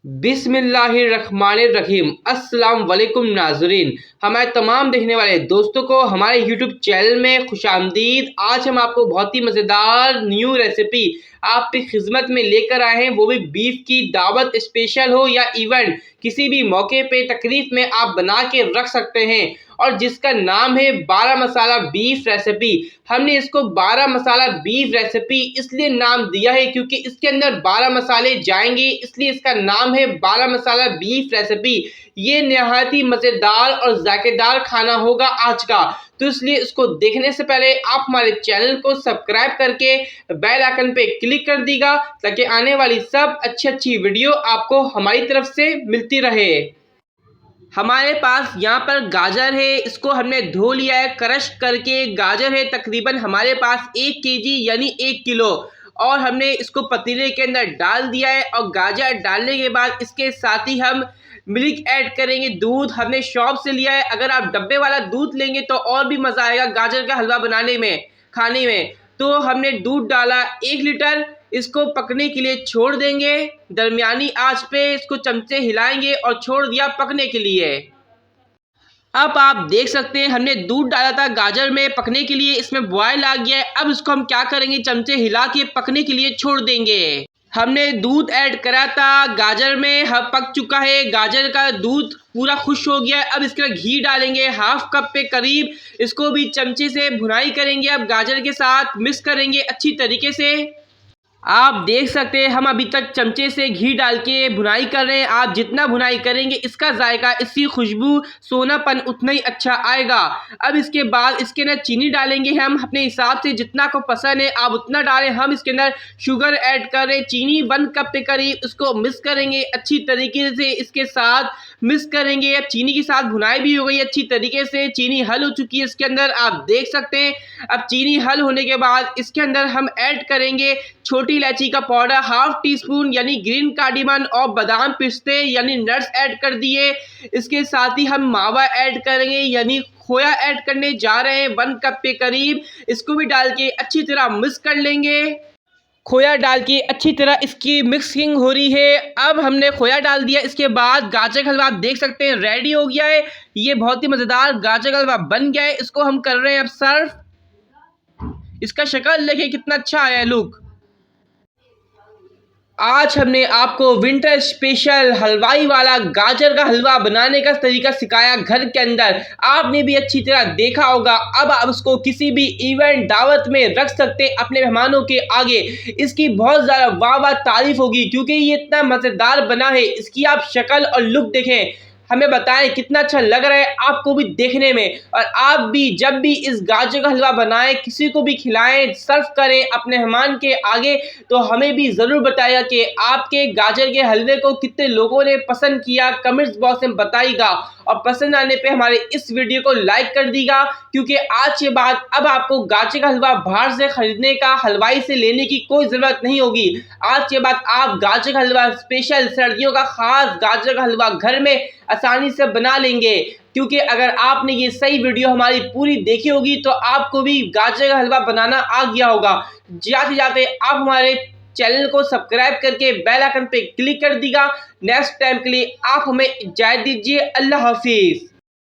बिस्मिल्लाहिर्रहमानिर्रहीम। अस्सलाम वालेकुम नाज़रीन, हमारे तमाम देखने वाले दोस्तों को हमारे यूट्यूब चैनल में खुशामदीद। आज हम आपको बहुत ही मज़ेदार न्यू रेसिपी आपकी खिदमत में लेकर आए हैं, वो भी बीफ की दावत स्पेशल हो या इवेंट किसी भी मौके पे तकरीफ में आप बना के रख सकते हैं, और जिसका नाम है 12 मसाला बीफ रेसिपी। हमने इसको 12 मसाला बीफ रेसिपी इसलिए नाम दिया है क्योंकि इसके अंदर 12 मसाले जाएंगे, इसलिए इसका नाम है 12 मसाला बीफ रेसिपी। ये नहायत ही मज़ेदार और जायकेदार खाना होगा आज का, तो इसलिए इसको देखने से पहले आप हमारे चैनल को सब्सक्राइब करके बेल आइकन पे क्लिक कर दीजिएगा ताकि आने वाली सब अच्छी वीडियो आपको हमारी तरफ से मिलती रहे। हमारे पास यहाँ पर गाजर है, इसको हमने धो लिया है क्रश करके। गाजर है तकरीबन हमारे पास 1 केजी यानी 1 किलो, और हमने इसको पतीले के अंदर डाल दिया है। और गाजर डालने के बाद इसके साथ ही हम मिल्क ऐड करेंगे। दूध हमने शॉप से लिया है, अगर आप डब्बे वाला दूध लेंगे तो और भी मज़ा आएगा गाजर का हलवा बनाने में, खाने में। तो हमने दूध डाला 1 लीटर, इसको पकने के लिए छोड़ देंगे। दरमियानी आंच पे इसको चमचे हिलाएंगे और छोड़ दिया पकने के लिए। अब आप देख सकते हैं हमने दूध डाला था गाजर में पकने के लिए, इसमें बॉयल आ गया है। अब इसको हम क्या करेंगे, चमचे हिला के पकने के लिए छोड़ देंगे। हमने दूध ऐड करा था गाजर में, पक चुका है, गाजर का दूध पूरा खुश हो गया है। अब इसके अंदर घी डालेंगे 1/2 कप पे करीब, इसको भी चमचे से भुनाई करेंगे। अब गाजर के साथ मिक्स करेंगे अच्छी तरीके से। आप देख सकते हैं हम अभी तक चमचे से घी डाल के भुनाई कर रहे हैं। आप जितना भुनाई करेंगे इसका जायका, इसकी खुशबू, सोनापन उतना ही अच्छा आएगा। अब इसके बाद इसके अंदर चीनी डालेंगे हम अपने हिसाब से, जितना को पसंद है आप उतना डालें। हम इसके अंदर शुगर ऐड कर रहे हैं, चीनी 1 कप के करीब। इसको मिक्स करेंगे अच्छी तरीके से, इसके साथ मिक्स करेंगे। अब चीनी के साथ भुनाई भी हो गई अच्छी तरीके से, चीनी हल हो चुकी है इसके अंदर, आप देख सकते हैं। अब चीनी हल होने के बाद इसके अंदर हम ऐड करेंगे छोटी इलायची का पाउडर 1/2 टीस्पून यानी ग्रीन कार्डिमन, और बादाम पिस्ते यानी नट्स ऐड कर दिए। इसके साथ ही हम मावा ऐड करेंगे यानी खोया ऐड करने जा रहे हैं 1 कप के करीब। इसको भी डाल के अच्छी तरह मिक्स कर लेंगे। खोया डाल के अच्छी तरह इसकी मिक्सिंग हो रही है। अब हमने खोया डाल दिया, इसके बाद गाजर का हलवा आप देख सकते हैं रेडी हो गया है। ये बहुत ही मज़ेदार गाजर का हलवा बन गया है। इसको हम कर रहे हैं अब सर्व। इसका शक्ल देखिए कितना अच्छा आया है, लुक। आज हमने आपको विंटर स्पेशल हलवाई वाला गाजर का हलवा बनाने का तरीका सिखाया घर के अंदर। आपने भी अच्छी तरह देखा होगा। अब आप उसको किसी भी इवेंट दावत में रख सकते हैं अपने मेहमानों के आगे। इसकी बहुत ज़्यादा वाह वाह तारीफ होगी क्योंकि ये इतना मज़ेदार बना है। इसकी आप शक्ल और लुक देखें, हमें बताएं कितना अच्छा लग रहा है आपको भी देखने में। और आप भी जब भी इस गाजर का हलवा बनाएं, किसी को भी खिलाएं, सर्व करें अपने मेहमान के आगे, तो हमें भी ज़रूर बताइएगा कि आपके गाजर के हलवे को कितने लोगों ने पसंद किया। कमेंट्स बॉक्स में बताइएगा, और पसंद आने पे हमारे इस वीडियो को लाइक कर दीजिएगा, क्योंकि आज के बाद अब आपको गाजर का हलवा बाहर से खरीदने का, हलवाई से लेने की कोई ज़रूरत नहीं होगी। आज के बाद आप गाजर का हलवा स्पेशल सर्दियों का ख़ास गाजर का हलवा घर में आसानी से बना लेंगे। क्योंकि अगर आपने ये सही वीडियो हमारी पूरी देखी होगी तो आपको भी गाजर का हलवा बनाना आ गया होगा। जाते जाते आप हमारे चैनल को सब्सक्राइब करके बेल आइकन पे क्लिक कर दीजिएगा। नेक्स्ट टाइम के लिए आप हमें इजाज़त दीजिए। अल्लाह हाफिज़।